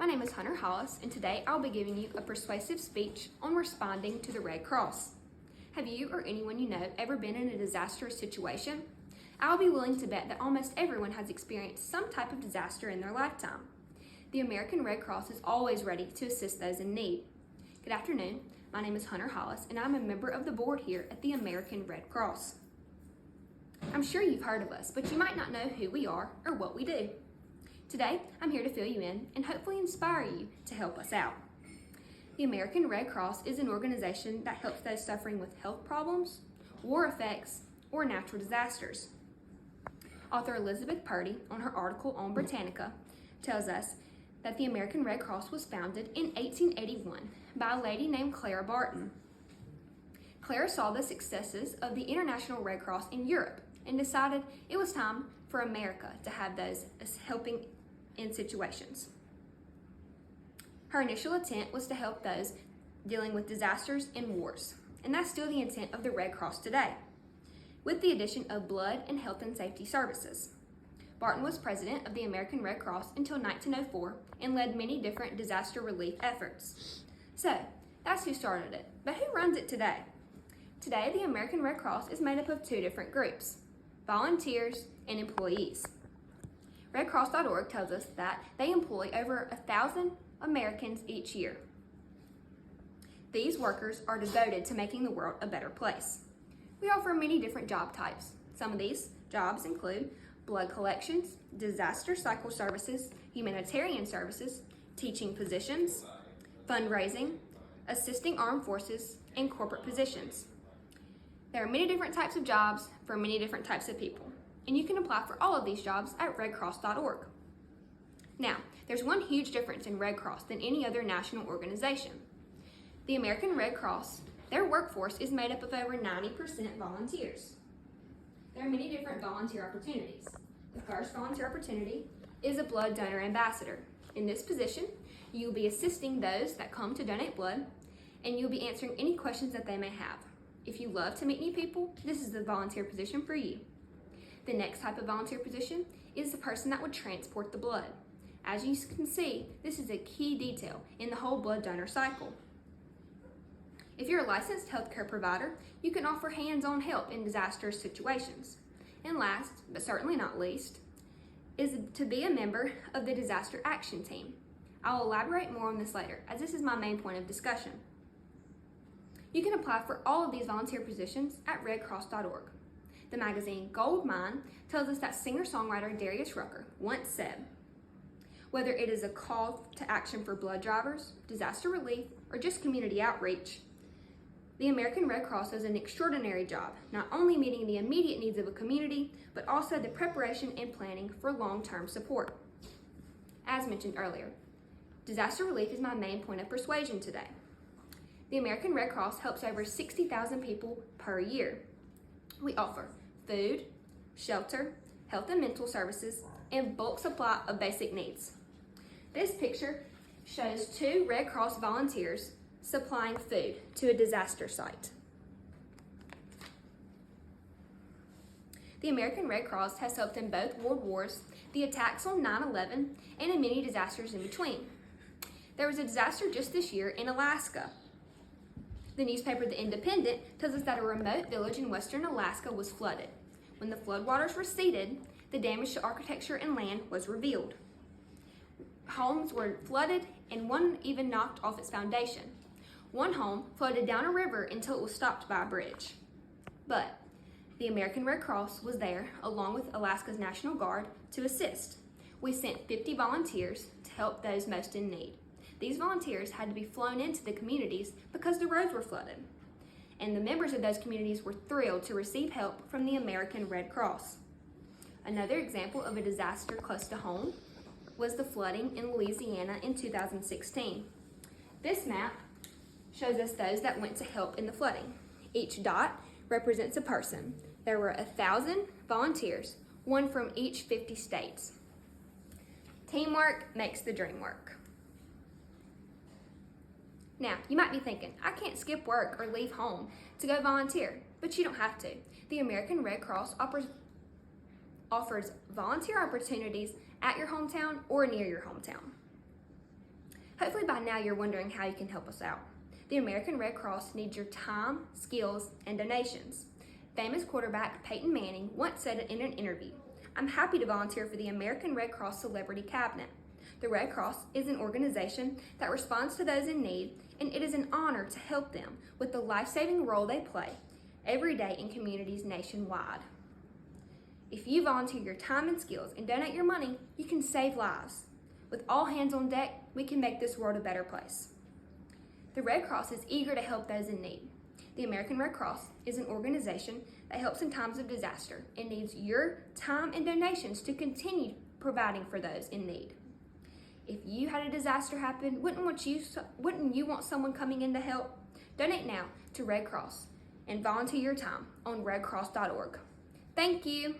My name is Hunter Hollis, and today I'll be giving you a persuasive speech on responding to the Red Cross. Have you or anyone you know ever been in a disastrous situation? I'll be willing to bet that almost everyone has experienced some type of disaster in their lifetime. The American Red Cross is always ready to assist those in need. Good afternoon, my name is Hunter Hollis, and I'm a member of the board here at the American Red Cross. I'm sure you've heard of us, but you might not know who we are or what we do. Today, I'm here to fill you in and hopefully inspire you to help us out. The American Red Cross is an organization that helps those suffering with health problems, war effects, or natural disasters. Author Elizabeth Purdy, on her article on Britannica, tells us that the American Red Cross was founded in 1881 by a lady named Clara Barton. Clara saw the successes of the International Red Cross in Europe and decided it was time for America to have those helping in situations. Her initial intent was to help those dealing with disasters and wars, and that's still the intent of the Red Cross today, with the addition of blood and health and safety services. Barton was president of the American Red Cross until 1904 and led many different disaster relief efforts. So, that's who started it, but who runs it today? Today, the American Red Cross is made up of two different groups: volunteers and employees. RedCross.org tells us that they employ over 1,000 Americans each year. These workers are devoted to making the world a better place. We offer many different job types. Some of these jobs include blood collections, disaster cycle services, humanitarian services, teaching positions, fundraising, assisting armed forces, and corporate positions. There are many different types of jobs for many different types of people, and you can apply for all of these jobs at redcross.org. Now, there's one huge difference in Red Cross than any other national organization. The American Red Cross, their workforce is made up of over 90% volunteers. There are many different volunteer opportunities. The first volunteer opportunity is a blood donor ambassador. In this position, you will be assisting those that come to donate blood, and you'll be answering any questions that they may have. If you love to meet new people, this is the volunteer position for you. The next type of volunteer position is the person that would transport the blood. As you can see, this is a key detail in the whole blood donor cycle. If you're a licensed healthcare provider, you can offer hands-on help in disastrous situations. And last, but certainly not least, is to be a member of the Disaster Action Team. I'll elaborate more on this later, as this is my main point of discussion. You can apply for all of these volunteer positions at redcross.org. The magazine Gold Mine tells us that singer-songwriter Darius Rucker once said, "Whether it is a call to action for blood drivers, disaster relief, or just community outreach, the American Red Cross does an extraordinary job, not only meeting the immediate needs of a community, but also the preparation and planning for long-term support." As mentioned earlier, disaster relief is my main point of persuasion today. The American Red Cross helps over 60,000 people per year. We offer food, shelter, health and mental services, and bulk supply of basic needs. This picture shows two Red Cross volunteers supplying food to a disaster site. The American Red Cross has helped in both world wars, the attacks on 9/11, and in many disasters in between. There was a disaster just this year in Alaska. The newspaper The Independent tells us that a remote village in western Alaska was flooded. When the floodwaters receded, the damage to architecture and land was revealed. Homes were flooded and one even knocked off its foundation. One home floated down a river until it was stopped by a bridge. But the American Red Cross was there, along with Alaska's National Guard, to assist. We sent 50 volunteers to help those most in need. These volunteers had to be flown into the communities because the roads were flooded. And the members of those communities were thrilled to receive help from the American Red Cross. Another example of a disaster close to home was the flooding in Louisiana in 2016. This map shows us those that went to help in the flooding. Each dot represents a person. There were 1,000 volunteers, one from each 50 states. Teamwork makes the dream work. Now, you might be thinking, I can't skip work or leave home to go volunteer, but you don't have to. The American Red Cross offers volunteer opportunities at your hometown or near your hometown. Hopefully by now you're wondering how you can help us out. The American Red Cross needs your time, skills, and donations. Famous quarterback Peyton Manning once said in an interview, "I'm happy to volunteer for the American Red Cross Celebrity Cabinet." The Red Cross is an organization that responds to those in need, and it is an honor to help them with the life-saving role they play every day in communities nationwide. If you volunteer your time and skills and donate your money, you can save lives. With all hands on deck, we can make this world a better place. The Red Cross is eager to help those in need. The American Red Cross is an organization that helps in times of disaster and needs your time and donations to continue providing for those in need. If you had a disaster happen, wouldn't you want someone coming in to help? Donate now to Red Cross and volunteer your time on redcross.org. Thank you.